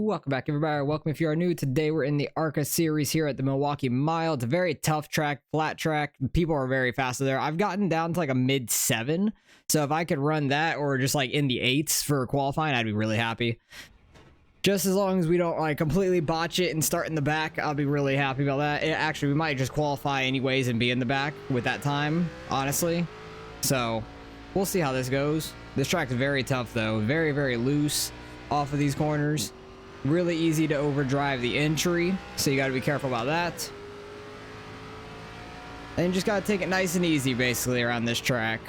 Welcome back, everybody. Welcome if you are new. Today we're in the Arca series here at the Milwaukee Mile. It's a very tough track, flat track. People are very fast there. I've gotten down to like a mid 7, so if I could run that or just like in the 8s for qualifying, I'd be really happy. Just as long as we don't like completely botch it and start in the back, I'll be really happy about that. Actually, we might just qualify anyways and be in the back with that time, honestly. So we'll see how this goes. This track's very tough though, very, very loose off of these corners. Really easy to overdrive the entry, so you got to be careful about that. And you just got to take it nice and easy basically around this track.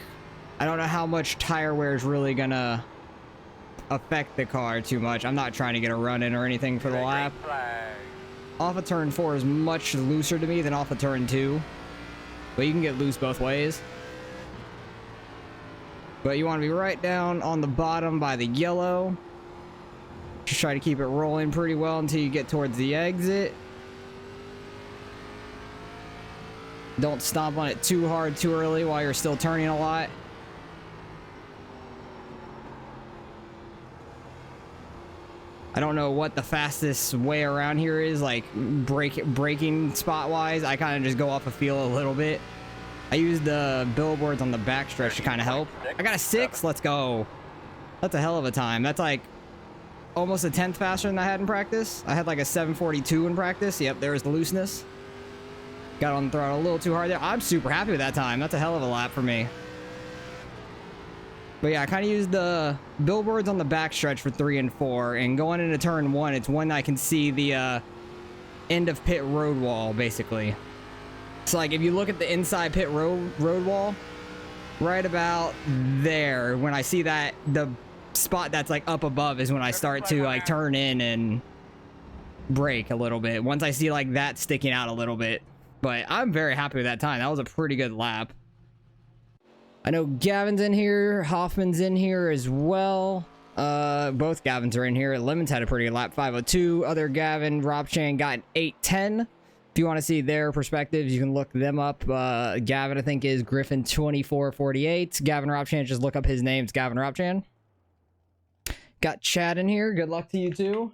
I don't know how much tire wear is really gonna affect the car too much. I'm not trying to get a run in or anything for the lap. Off of turn 4 is much looser to me than off of turn 2, but you can get loose both ways. But you want to be right down on the bottom by the yellow. Just try to keep it rolling pretty well until you get towards the exit. Don't stomp on it too hard too early while you're still turning a lot. I don't know what the fastest way around here is, like braking spot wise. I kind of just go off a feel a little bit. I use the billboards on the backstretch to kind of help. I got a 6. Let's go. That's a hell of a time. That's like almost a 10th faster than I had in practice. I had like a 7:42 in practice. Yep, there's the looseness. Got on the throttle a little too hard there. I'm super happy with that time. That's a hell of a lap for me. But yeah, I kind of used the billboards on the backstretch for 3 and 4. And going into turn 1, it's when I can see the end of pit road wall, basically. So like if you look at the inside pit road wall, right about there, when I see that, the spot that's like up above is when I start to like turn in and brake a little bit. Once I see like that sticking out a little bit. But I'm very happy with that time. That was a pretty good lap. I know Gavin's in here, Hoffman's in here as well. Both Gavins are in here. Lemons had a pretty good lap, 5:02. Other Gavin, Rob Chan got an 8:10. If you want to see their perspectives, you can look them up. Gavin, I think, is Griffin 2448. Gavin Robchan, just look up his name. It's Gavin Robchan. Got Chad in here. Good luck to you too.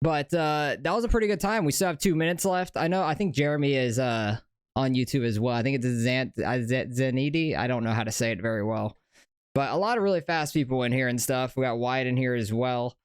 But that was a pretty good time. We still have 2 minutes left. I think Jeremy is on YouTube as well. I think it's Zanidi. I don't know how to say it very well. But a lot of really fast people in here and stuff. We got Wyatt in here as well.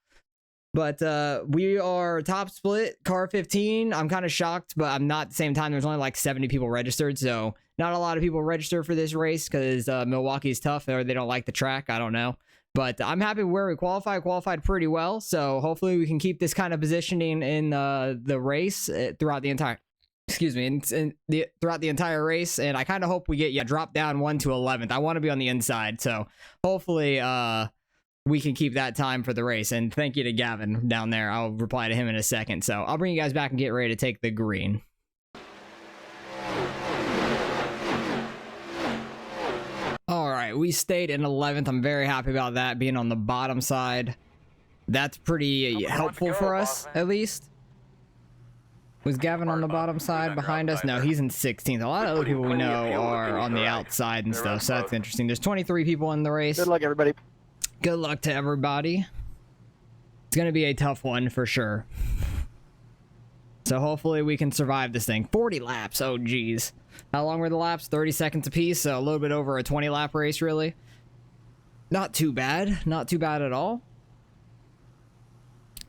But we are top split, car 15. I'm kind of shocked, but I'm not at the same time. There's only like 70 people registered, so not a lot of people register for this race because Milwaukee is tough or they don't like the track. I don't know. But I'm happy where we qualified pretty well. So hopefully we can keep this kind of positioning in the race throughout the entire, throughout the entire race. And I kind of hope we get, drop down 1 to 11th. I want to be on the inside. So hopefully we can keep that time for the race. And thank you to Gavin down there. I'll reply to him in a second. So I'll bring you guys back and get ready to take the green. All right, we stayed in 11th. I'm very happy about that, being on the bottom side. That's pretty helpful for us, at least. Was Gavin on the bottom side behind us? No, he's in 16th. A lot of other people we know are on the outside and stuff, so that's interesting. There's 23 people in the race. Good luck, everybody. Good luck to everybody. It's going to be a tough one for sure. So hopefully we can survive this thing. 40 laps. Oh, geez. How long were the laps? 30 seconds apiece. So a little bit over a 20 lap race, really. Not too bad. Not too bad at all.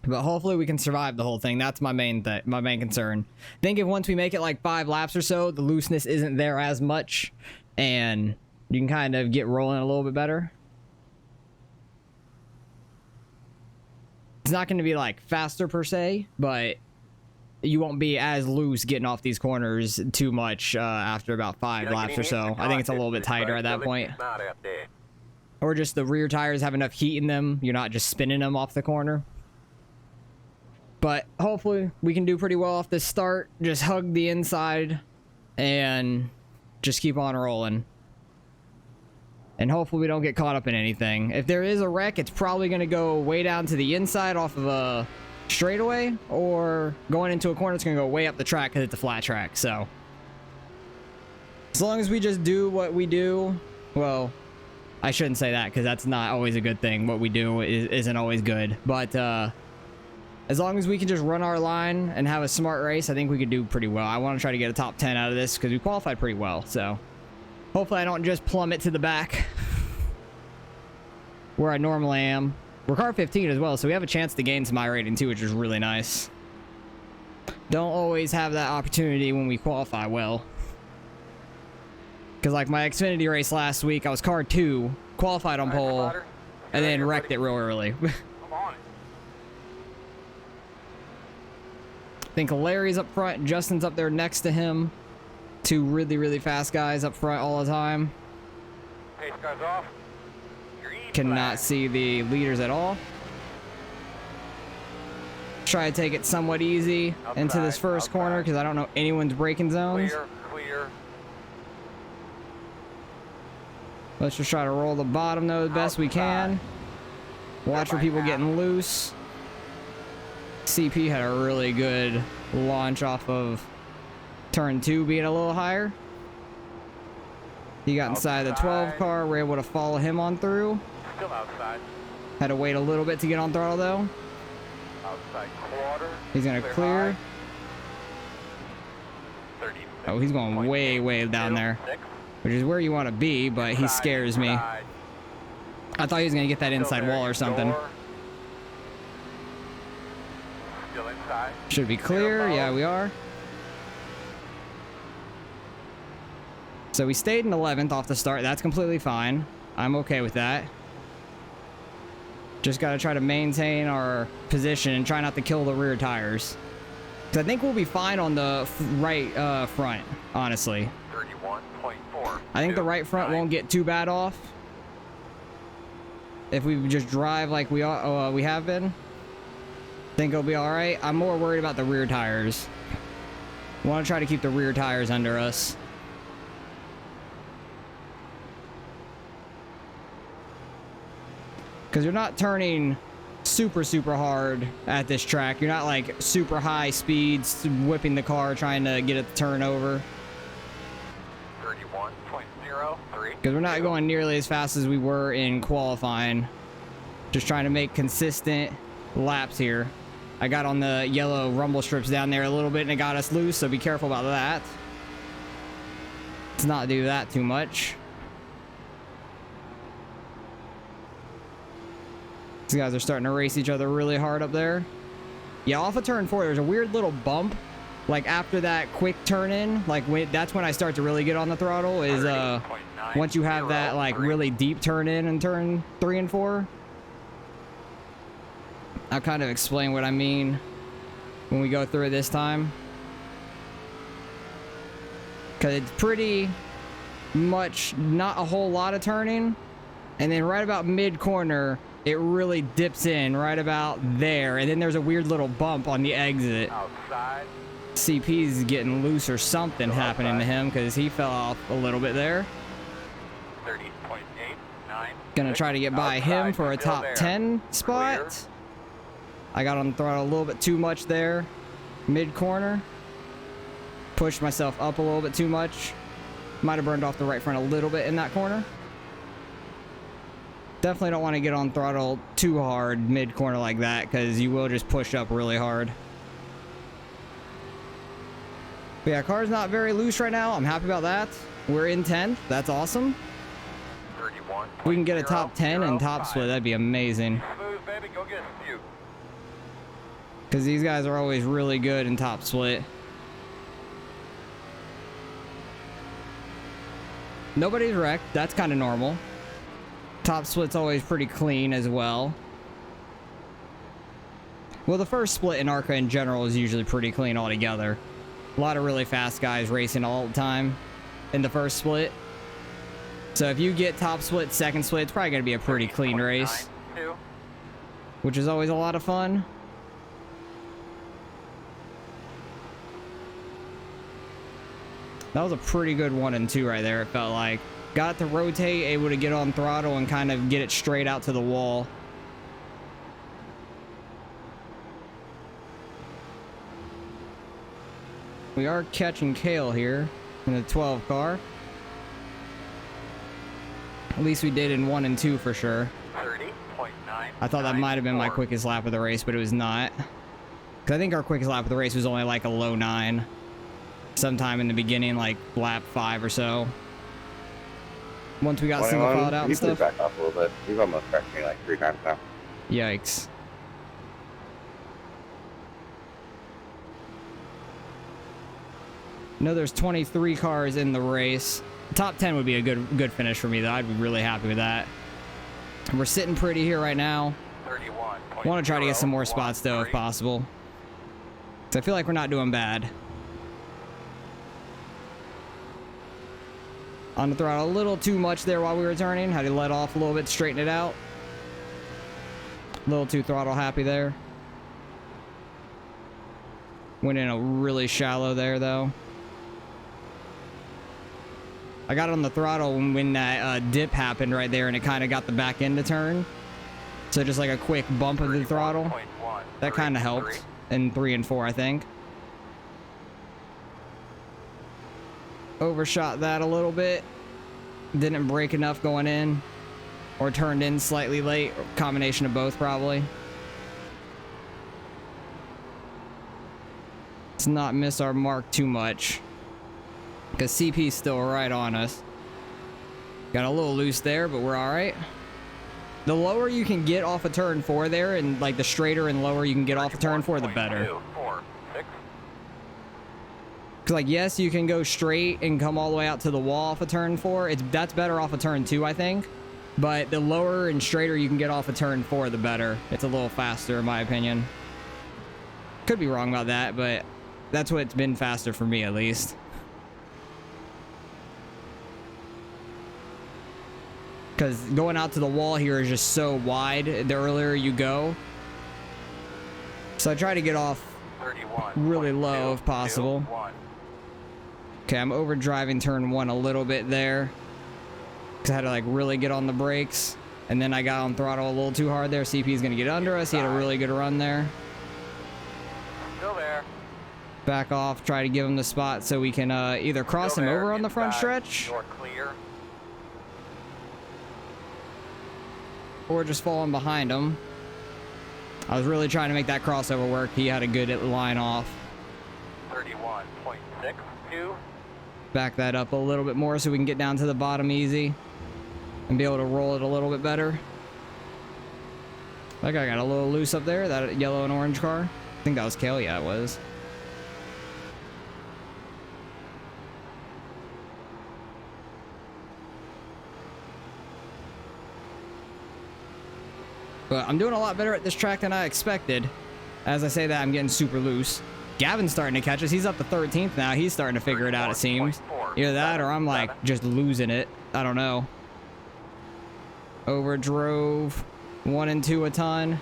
But hopefully we can survive the whole thing. That's my main concern. I think if once we make it like 5 laps or so, the looseness isn't there as much. And you can kind of get rolling a little bit better. It's not going to be like faster per se, but you won't be as loose getting off these corners too much after about 5 laps or so. I think it's a little bit tighter at that point. Or just the rear tires have enough heat in them. You're not just spinning them off the corner. But hopefully we can do pretty well off this start. Just hug the inside and just keep on rolling. And hopefully we don't get caught up in anything. If there is a wreck, it's probably going to go way down to the inside off of a straightaway, or going into a corner, it's going to go way up the track because it's a flat track. So as long as we just do what we do, well, I shouldn't say that because that's not always a good thing. What we do isn't always good. But as long as we can just run our line and have a smart race, I think we could do pretty well. I want to try to get a top 10 out of this because we qualified pretty well. So hopefully I don't just plummet to the back where I normally am. We're car 15 as well, so we have a chance to gain some iRating too, which is really nice. Don't always have that opportunity when we qualify well. Because like my Xfinity race last week, I was car 2, qualified on pole, and then wrecked it real early. I think Larry's up front, Justin's up there next to him. Two really, really fast guys up front all the time. Pace cars off. Cannot see the leaders at all. Try to take it somewhat easy into this first corner because I don't know anyone's braking zones. Clear. Let's just try to roll the bottom though the best we can. Watch for people getting loose. CP had a really good launch off of turn 2 being a little higher. He got inside the 12 car. We're able to follow him on through. Still outside. Had to wait a little bit to get on throttle though. Outside quarter. He's gonna clear. Oh, he's going way, way down there. Which is where you want to be, but he scares me. I thought he was going to get that inside wall or something. Still inside. Should be clear. Yeah, we are. So we stayed in 11th off the start. That's completely fine. I'm okay with that. Just got to try to maintain our position and try not to kill the rear tires. I think we'll be fine on the right front, honestly. 31.4. I think the right front won't get too bad off. If we just drive like we have been, I think it'll be all right. I'm more worried about the rear tires. Want to try to keep the rear tires under us. Because you're not turning super hard at this track. You're not like super high speeds whipping the car trying to get it to turn over. 31.03. Because we're not going nearly as fast as we were in qualifying. Just trying to make consistent laps here. I got on the yellow rumble strips down there a little bit and it got us loose, so be careful about that. Let's not do that too much. These guys are starting to race each other really hard up there. Yeah, off of turn 4, there's a weird little bump. Like after that quick turn in, like that's when I start to really get on the throttle is once you have that like really deep turn in turn 3 and 4. I'll kind of explain what I mean when we go through it this time. Because it's pretty much not a whole lot of turning. And then right about mid-corner, it really dips in right about there. And then there's a weird little bump on the exit. Outside. CP's getting loose or something happening to him because he fell off a little bit there. 30.89. Gonna try to get by him for a top 10 spot. Clear. I got on the throttle a little bit too much there. Mid-corner. Pushed myself up a little bit too much. Might have burned off the right front a little bit in that corner. Definitely don't want to get on throttle too hard mid-corner like that because you will just push up really hard. But yeah, car's not very loose right now. I'm happy about that. We're in 10th. That's awesome. 31. If we can get a top 10 and top split, that'd be amazing. Smooth, baby. Go get a few. Because these guys are always really good in top split. Nobody's wrecked. That's kind of normal. Top split's always pretty clean as well. Well, the first split in Arca in general is usually pretty clean altogether. A lot of really fast guys racing all the time in the first split. So if you get top split, second split, it's probably going to be a pretty clean race. Which is always a lot of fun. That was a pretty good 1 and 2 right there, it felt like. Got to rotate, able to get on throttle and kind of get it straight out to the wall. We are catching Kale here in the 12 car. At least we did in 1 and 2 for sure. 30.9. I thought that might have been my quickest lap of the race, but it was not. Because I think our quickest lap of the race was only like a low 9. Sometime in the beginning, like lap 5 or so. Once we got single filed out and stuff. Back off a little bit. You've almost crashed me like 3 times now. Yikes. No, there's 23 cars in the race. Top 10 would be a good finish for me, though. I'd be really happy with that. We're sitting pretty here right now. 31. Want to try to get some more spots, though, if possible. So I feel like we're not doing bad. On the throttle a little too much there while we were turning. Had to let off a little bit, straighten it out. A little too throttle happy there. Went in a really shallow there, though. I got on the throttle when that dip happened right there, and it kind of got the back end to turn. So just like a quick bump of the throttle. That kind of helped in 3 and 4, I think. Overshot that a little bit. Didn't brake enough going in. Or turned in slightly late. Or combination of both, probably. Let's not miss our mark too much. Because CP's still right on us. Got a little loose there, but we're alright. The lower you can get off of turn 4 there, and like the straighter and lower you can get off of turn 4, the better. Because like, yes, you can go straight and come all the way out to the wall off of turn 4. That's better off of turn 2, I think. But the lower and straighter you can get off of turn 4, the better. It's a little faster, in my opinion. Could be wrong about that, but that's what's been faster for me, at least. Because going out to the wall here is just so wide the earlier you go. So I try to get off really low if possible. Okay, I'm overdriving turn 1 a little bit there. Because I had to like really get on the brakes. And then I got on throttle a little too hard there. CP's going to get under us. He had a really good run there. Still there. Back off, try to give him the spot so we can either cross him over on the front stretch. You're clear. Or just falling behind him. I was really trying to make that crossover work. He had a good line off. 31.62. Back that up a little bit more so we can get down to the bottom easy. And be able to roll it a little bit better. That guy got a little loose up there. That yellow and orange car. I think that was Kale. Yeah, it was. But I'm doing a lot better at this track than I expected. As I say that, I'm getting super loose. Gavin's starting to catch us. He's up to 13th now. He's starting to figure it out, it seems. Either that or I'm like just losing it. I don't know. Overdrove 1 and 2 a ton.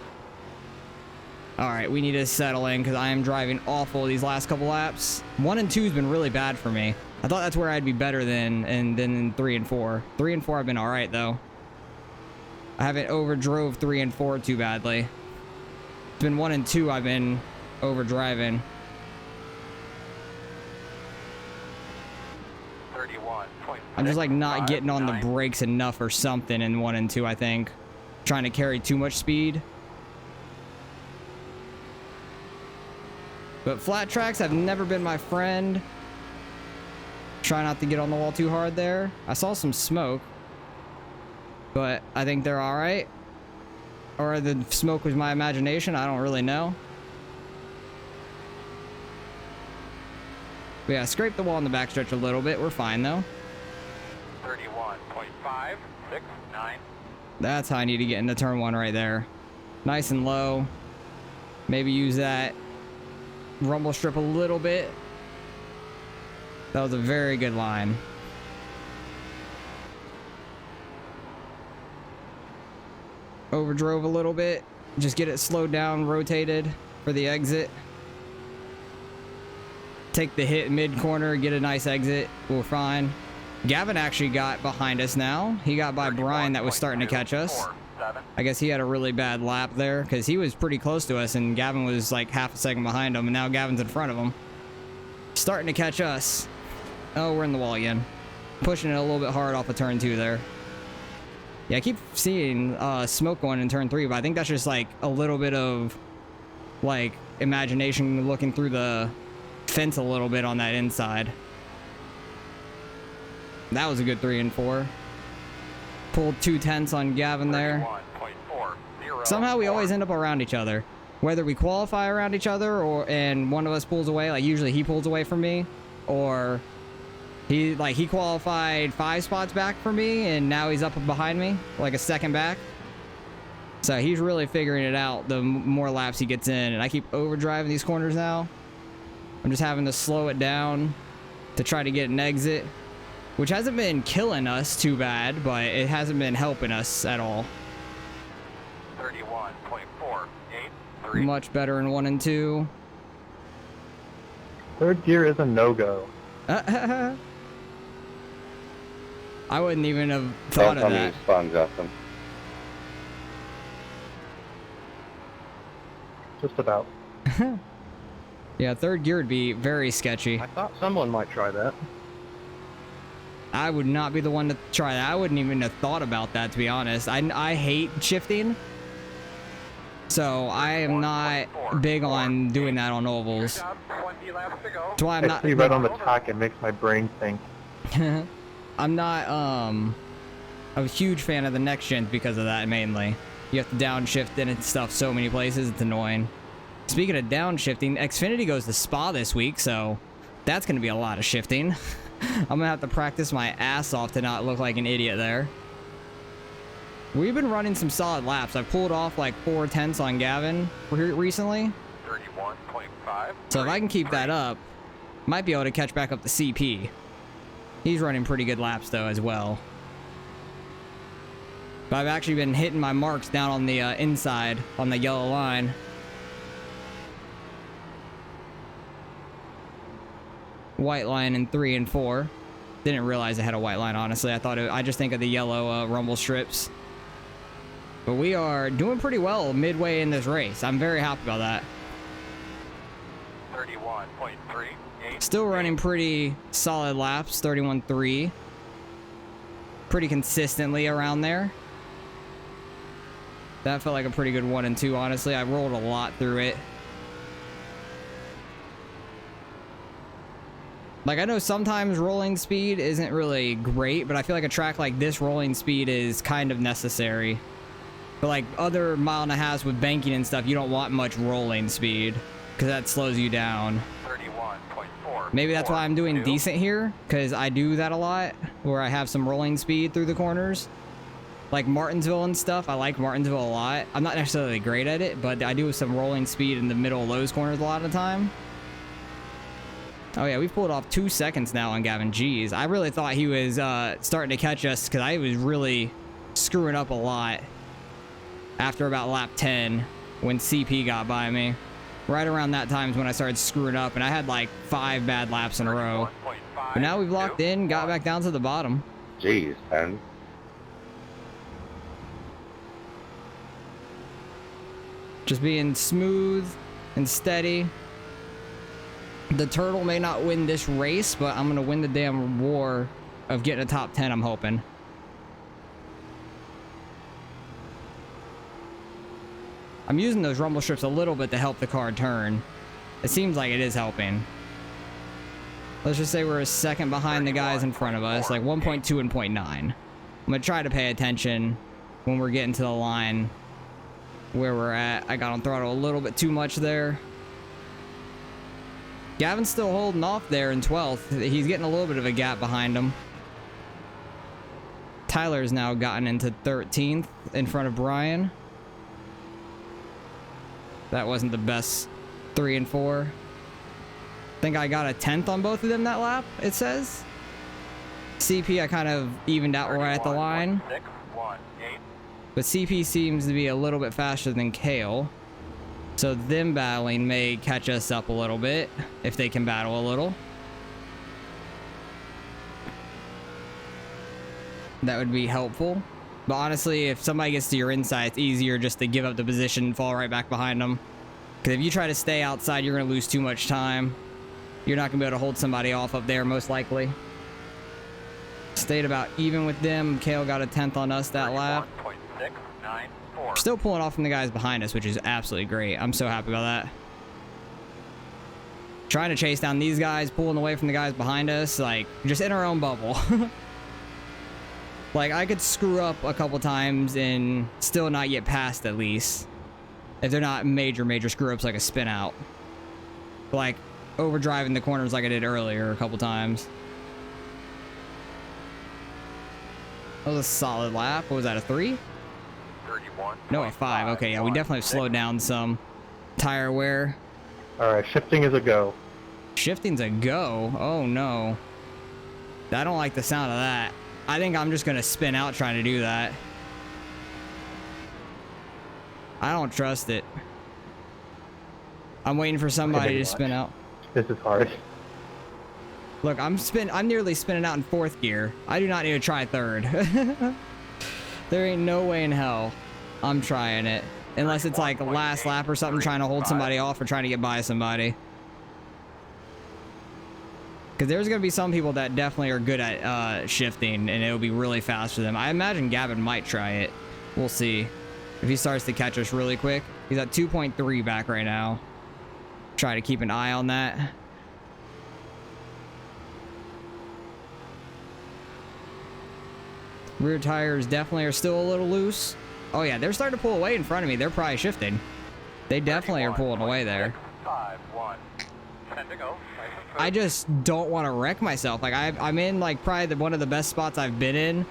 Alright, we need to settle in because I am driving awful these last couple laps. 1 and 2 has been really bad for me. I thought that's where I'd be better than in 3 and 4. 3 and 4 I've been alright though. I haven't overdrove 3 and 4 too badly. It's been 1 and 2 I've been overdriving. 31. I'm just like not getting on the brakes enough or something in 1 and 2, I think. Trying to carry too much speed. But flat tracks have never been my friend. Try not to get on the wall too hard there. I saw some smoke. But I think they're alright. Or the smoke was my imagination. I don't really know. But yeah, scrape the wall in the backstretch a little bit. We're fine though. 31.569. That's how I need to get into turn 1 right there. Nice and low. Maybe use that rumble strip a little bit. That was a very good line. Overdrove a little bit. Just get it slowed down, rotated for the exit. Take the hit mid-corner, get a nice exit. We're fine. Gavin actually got behind us now. He got by Brian that was starting to catch us. I guess he had a really bad lap there because he was pretty close to us and Gavin was like half a second behind him and now Gavin's in front of him. Starting to catch us. Oh, we're in the wall again. Pushing it a little bit hard off of turn 2 there. Yeah, I keep seeing smoke going in turn 3, but I think that's just like a little bit of like imagination looking through the fence a little bit on that inside. That was a good 3 and 4. Pulled 2/10 on Gavin there. Somehow we always end up around each other. Whether we qualify around each other and one of us pulls away, like usually he pulls away from me, or he qualified 5 spots back for me and now he's up behind me, like a second back. So he's really figuring it out the more laps he gets in, and I keep overdriving these corners now. I'm just having to slow it down to try to get an exit, which hasn't been killing us too bad, but it hasn't been helping us at all. 31.483. Much better in 1 and 2. Third gear is a no-go. I wouldn't even have thought of that. It's fun, Justin. Just about. Yeah, third gear would be very sketchy. I thought someone might try that. I would not be the one to try that. I wouldn't even have thought about that, to be honest. I hate shifting. So I am not big on doing that on ovals. Good job, 20 laps to go. That's why I'm I not... see red on the track, it makes my brain think. I'm not a huge fan of the next gens because of that, mainly. You have to downshift in and stuff so many places, it's annoying. Speaking of downshifting, Xfinity goes to Spa this week, so that's going to be a lot of shifting. I'm going to have to practice my ass off to not look like an idiot there. We've been running some solid laps. I pulled off like 4/10 on Gavin recently. 31.5. So if I can keep that up, might be able to catch back up to CP. He's running pretty good laps though as well. But I've actually been hitting my marks down on the inside on the yellow line. White line in 3 and 4. Didn't realize I had a white line, honestly. I just think of the yellow rumble strips. But we are doing pretty well midway in this race. I'm very happy about that. 31.38. Still running pretty solid laps, 31.3. Pretty consistently around there. That felt like a pretty good 1 and 2, honestly. I rolled a lot through it. Like, I know sometimes rolling speed isn't really great, but I feel like a track like this, rolling speed is kind of necessary. But like other mile and a halves with banking and stuff, you don't want much rolling speed because that slows you down. 31.4. Maybe that's why I'm doing decent here, because I do that a lot, where I have some rolling speed through the corners. Like Martinsville and stuff, I like Martinsville a lot. I'm not necessarily great at it, but I do some rolling speed in the middle of those corners a lot of the time. Oh yeah, we've pulled off 2 seconds now on Gavin. Jeez, I really thought he was starting to catch us, because I was really screwing up a lot after about lap 10 when CP got by me. Right around that time is when I started screwing up, and I had like 5 bad laps in a row. But now we've locked in, got back down to the bottom. Jeez, man. Just being smooth and steady. The turtle may not win this race, but I'm gonna win the damn war of getting a top 10, I'm hoping. I'm using those rumble strips a little bit to help the car turn. It seems like it is helping. Let's just say we're a second behind the guys in front of us, like 1.2 and 0.9. I'm gonna try to pay attention when we're getting to the line where we're at. I got on throttle a little bit too much there. Gavin's still holding off there in 12th. He's getting a little bit of a gap behind him. Tyler's now gotten into 13th in front of Brian. That wasn't the best 3 and 4. I think I got a 10th on both of them that lap, it says. CP I kind of evened out right at the line. But CP seems to be a little bit faster than Kale. So them battling may catch us up a little bit, if they can battle a little. That would be helpful. But honestly, if somebody gets to your inside, it's easier just to give up the position and fall right back behind them. Because if you try to stay outside, you're going to lose too much time. You're not going to be able to hold somebody off up there, most likely. Stayed about even with them. Kale got a 10th on us that lap. 31.694. Still pulling off from the guys behind us, which is absolutely great. I'm so happy about that. Trying to chase down these guys, pulling away from the guys behind us, like, just in our own bubble. Like, I could screw up a couple times and still not get past at least. If they're not major screw-ups like a spin out. Like, overdriving the corners like I did earlier a couple times. That was a solid lap. What was that, a 3? 31. No, a 5. Okay, yeah, we definitely have slowed down some tire wear. Alright, shifting is a go. Shifting's a go. Oh, no. I don't like the sound of that. I think I'm just going to spin out trying to do that. I don't trust it. I'm waiting for somebody to spin out. This is hard. Look, I'm nearly spinning out in 4th gear. I do not need to try 3rd. There ain't no way in hell I'm trying it. Unless it's like last lap or something, trying to hold somebody off or trying to get by somebody. Because there's going to be some people that definitely are good at shifting, and it'll be really fast for them. I imagine Gavin might try it. We'll see. If he starts to catch us really quick. He's at 2.3 back right now. Try to keep an eye on that. Rear tires definitely are still a little loose. Oh yeah, they're starting to pull away in front of me. They're probably shifting. They definitely are pulling away there. 51. 10 to go. I just don't want to wreck myself. Like I'm in like probably one of the best spots I've been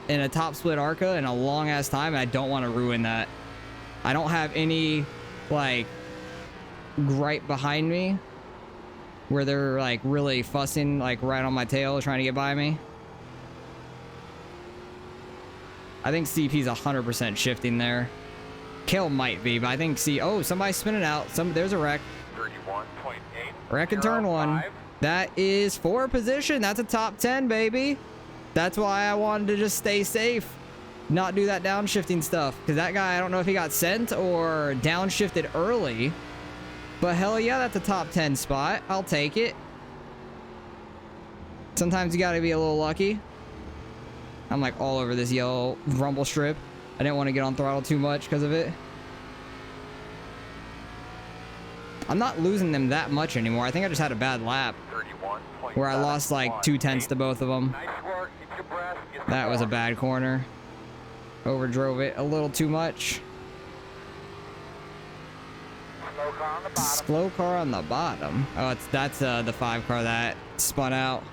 in a top split Arca in a long ass time, and I don't want to ruin that. I don't have any like gripe behind me where they're like really fussing like right on my tail trying to get by me. I think CP's 100% shifting there. Kale might be, but I think oh, somebody's spinning out. There's a wreck. 31.8. Wreck in turn 1. That is 4 position. That's a top 10, baby. That's why I wanted to just stay safe. Not do that downshifting stuff. Because that guy, I don't know if he got sent or downshifted early. But hell yeah, that's a top 10 spot. I'll take it. Sometimes you gotta be a little lucky. I'm like all over this yellow rumble strip. I didn't want to get on throttle too much because of it. I'm not losing them that much anymore. I think I just had a bad lap where I lost like 2/10 to both of them. That was a bad corner. Overdrove it a little too much. Slow car on the bottom. Oh, that's the 5 car that spun out.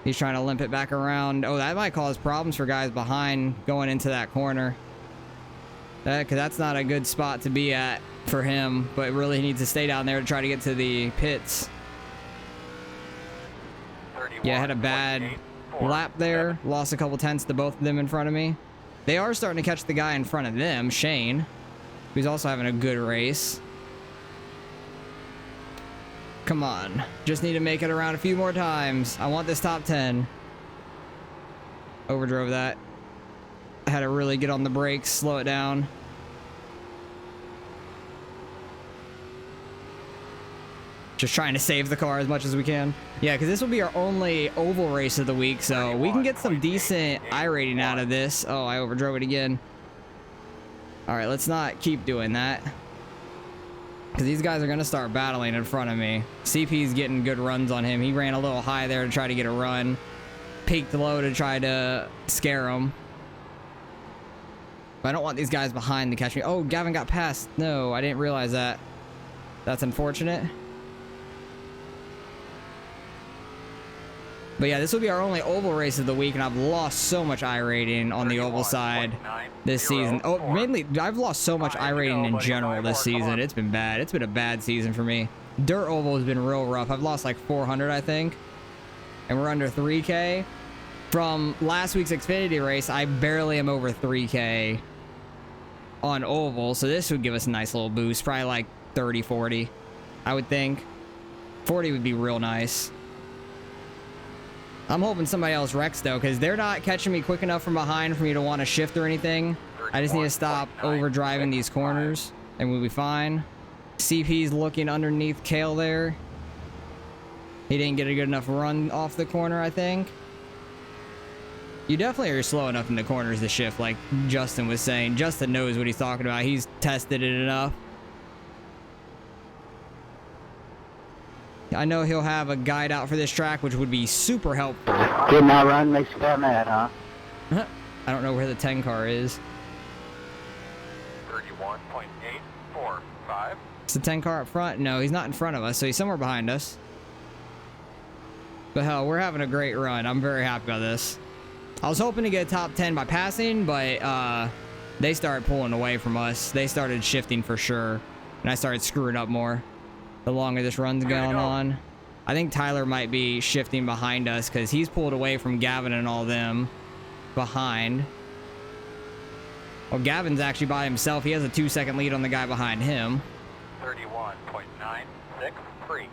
He's trying to limp it back around. Oh, that might cause problems for guys behind going into that corner. Because that's not a good spot to be at for him. But really he needs to stay down there to try to get to the pits. Yeah, I had a bad lap there. Lost a couple tenths to both of them in front of me. They are starting to catch the guy in front of them, Shane, who's also having a good race. Come on. Just need to make it around a few more times. I want this top 10. Overdrove that. I had to really get on the brakes, slow it down. Just trying to save the car as much as we can. Yeah, because this will be our only oval race of the week, so we can get some decent iRating out of this. Oh, I overdrove it again. All right, let's not keep doing that. Because these guys are going to start battling in front of me. CP's getting good runs on him. He ran a little high there to try to get a run. Peaked low to try to scare him. But I don't want these guys behind to catch me. Oh, Gavin got past. No, I didn't realize that. That's unfortunate. But yeah, this will be our only oval race of the week, and I've lost so much iRating on the oval side this season. Oh, mainly, I've lost so much iRating in general this season. It's been bad. It's been a bad season for me. Dirt oval has been real rough. I've lost like 400, I think, and we're under 3K. From last week's Xfinity race, I barely am over 3K on oval, so this would give us a nice little boost. Probably like 30, 40, I would think. 40 would be real nice. I'm hoping somebody else wrecks, though, because they're not catching me quick enough from behind for me to want to shift or anything. I just need to stop overdriving these corners, and we'll be fine. CP's looking underneath Kale there. He didn't get a good enough run off the corner, I think. You definitely are slow enough in the corners to shift, like Justin was saying. Justin knows what he's talking about. He's tested it enough. I know he'll have a guide out for this track, which would be super helpful. Did not run makes you that mad, huh? I don't know where the 10 car is. 31.845. It's the 10 car up front? No, he's not in front of us, so he's somewhere behind us. But hell, we're having a great run. I'm very happy about this. I was hoping to get a top 10 by passing, but they started pulling away from us. They started shifting for sure, and I started screwing up more the longer this run's going on. I think Tyler might be shifting behind us because he's pulled away from Gavin and all them behind. Well, Gavin's actually by himself. He has a 2-second lead on the guy behind him. 31.963.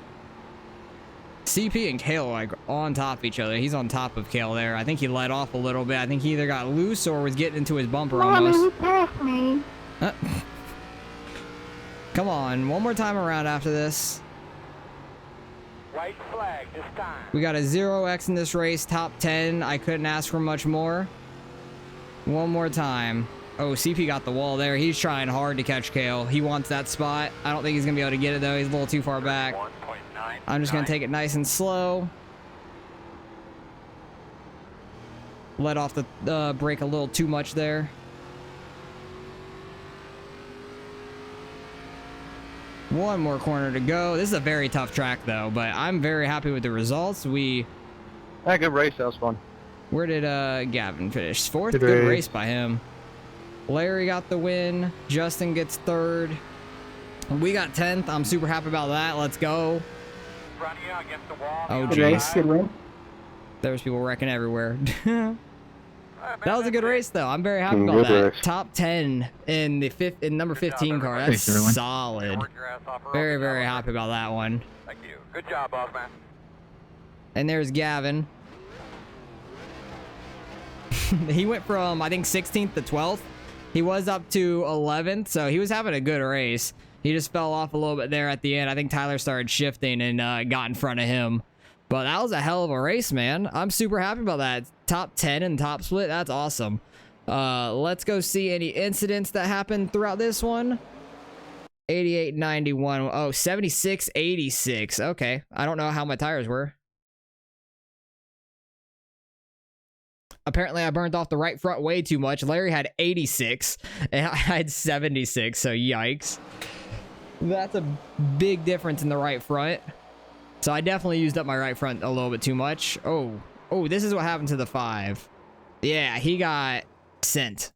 CP and Kale are like on top of each other. He's on top of Kale there. I think he let off a little bit. I think he either got loose or was getting into his bumper almost. Pass me. Come on, one more time around after this. White flag this time. We got a 0x in this race, top 10. I couldn't ask for much more. One more time. Oh, CP got the wall there. He's trying hard to catch Kale. He wants that spot. I don't think he's going to be able to get it, though. He's a little too far back. 1.9. I'm just going to take it nice and slow. Let off the brake a little too much there. One more corner to go. This is a very tough track, though, but I'm very happy with the results. Had a good race. That was fun. Where did Gavin finish? Fourth? Good Good race. race by him. Larry got the win. Justin gets third. We got 10th. I'm super happy about that. Let's go. Running against the wall. Oh, Good jeez. race, good win. There's people wrecking everywhere. That was a good race, though. I'm very happy Good about that. race. Top 10 in the number 15 car. That's Thanks, everyone. solid. Work your ass off, Very, Roman. very happy about that one. Thank you. Good job, boss man. And there's Gavin. He went from, I think, 16th to 12th. He was up to 11th, so he was having a good race. He just fell off a little bit there at the end. I think Tyler started shifting and got in front of him. But that was a hell of a race, man. I'm super happy about that. Top 10 and top split. That's awesome. Let's go see any incidents that happened throughout this one. 88.91. Oh, 76.86. Okay. I don't know how my tires were. Apparently, I burned off the right front way too much. Larry had 86, and I had 76, so yikes. That's a big difference in the right front. So I definitely used up my right front a little bit too much. Oh, this is what happened to the 5. Yeah, he got sent.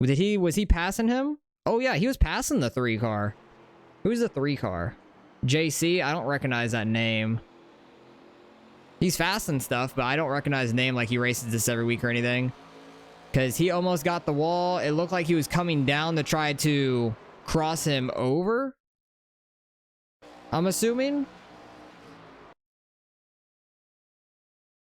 Was he passing him? Oh, yeah, he was passing the 3 car. Who's the 3 car? JC? I don't recognize that name. He's fast and stuff, but I don't recognize his name like he races this every week or anything. Because he almost got the wall. It looked like he was coming down to try to cross him over. I'm assuming.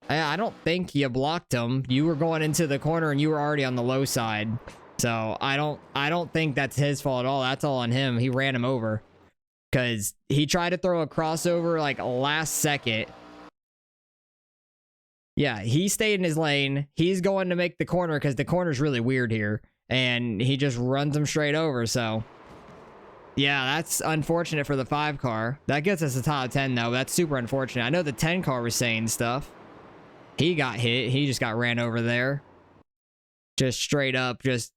I don't think you blocked him. You were going into the corner and you were already on the low side. So I don't think that's his fault at all. That's all on him. He ran him over. Because he tried to throw a crossover like last second. Yeah, he stayed in his lane. He's going to make the corner because the corner's really weird here. And he just runs him straight over, so... Yeah, that's unfortunate for the 5 car. That gets us a top 10, though. That's super unfortunate. I know the 10 car was saying stuff. He got hit. He just got ran over there. Just straight up, just...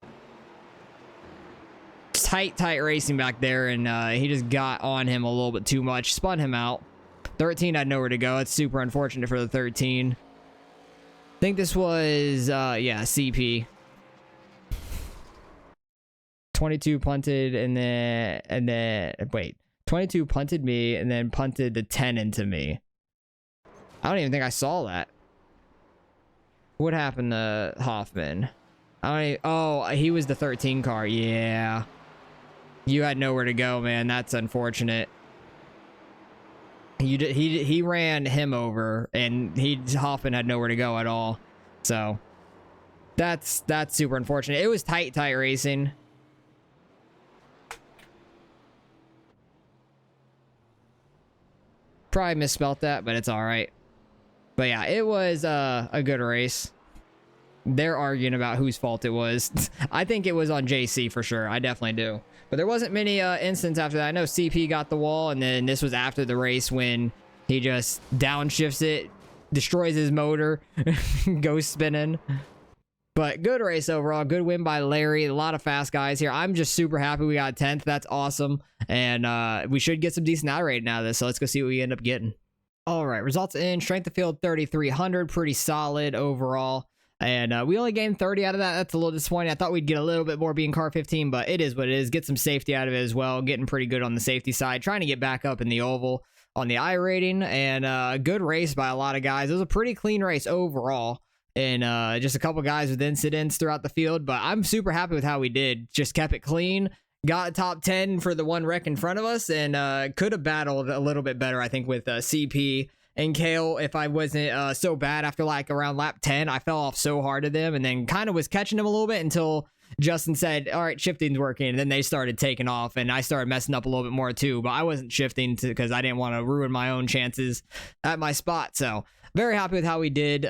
Tight racing back there, and he just got on him a little bit too much. Spun him out. 13 had nowhere to go. It's super unfortunate for the 13. I think this was, yeah, CP. 22 punted and then wait, 22 punted me and then punted the 10 into me. I don't even think I saw that. What happened to Hoffman? Oh, he was the 13 car. Yeah. You had nowhere to go, man. That's unfortunate. He ran him over and Hoffman had nowhere to go at all. So that's super unfortunate. It was tight racing. Probably misspelt that, but it's all right. But yeah, it was a good race. They're arguing about whose fault it was. I think it was on JC for sure. I definitely do. But there wasn't many incidents after that. I know CP got the wall, and then this was after the race when he just downshifts it, destroys his motor, goes spinning. But good race overall. Good win by Larry. A lot of fast guys here. I'm just super happy we got 10th. That's awesome. And we should get some decent out rating out of this. So let's go see what we end up getting. All right. Results in strength of field 3,300. Pretty solid overall. And we only gained 30 out of that. That's a little disappointing. I thought we'd get a little bit more being car 15, but it is what it is. Get some safety out of it as well. Getting pretty good on the safety side. Trying to get back up in the oval on the iRating. And good race by a lot of guys. It was a pretty clean race overall. And just a couple guys with incidents throughout the field. But I'm super happy with how we did. Just kept it clean. Got a top 10 for the one wreck in front of us. And could have battled a little bit better, I think, with CP and Kale. If I wasn't so bad after like around lap 10, I fell off so hard to them. And then kind of was catching them a little bit until Justin said, all right, shifting's working. And then they started taking off. And I started messing up a little bit more too. But I wasn't shifting because I didn't want to ruin my own chances at my spot. So very happy with how we did.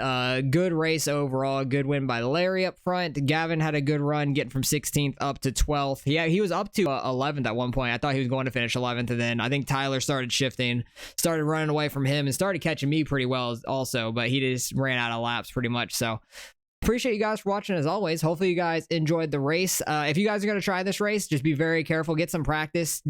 Good race overall. Good win by Larry up front. Gavin had a good run, getting from 16th up to 12th. Yeah, he was up to 11th at one point. I thought he was going to finish 11th, and then I think Tyler started shifting, started running away from him, and started catching me pretty well also, but he just ran out of laps pretty much. So appreciate you guys for watching as always. Hopefully you guys enjoyed the race. If you guys are going to try this race, just be very careful. Get some practice.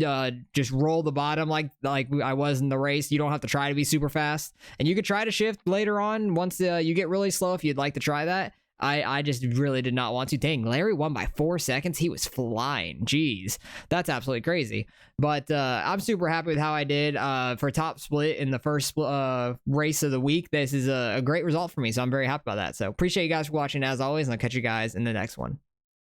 Just roll the bottom like I was in the race. You don't have to try to be super fast. And you could try to shift later on once you get really slow if you'd like to try that. I just really did not want to. Dang, Larry won by 4 seconds. He was flying. Jeez, that's absolutely crazy. But I'm super happy with how I did for top split in the first race of the week. This is a great result for me, so I'm very happy about that. So appreciate you guys for watching as always, and I'll catch you guys in the next one.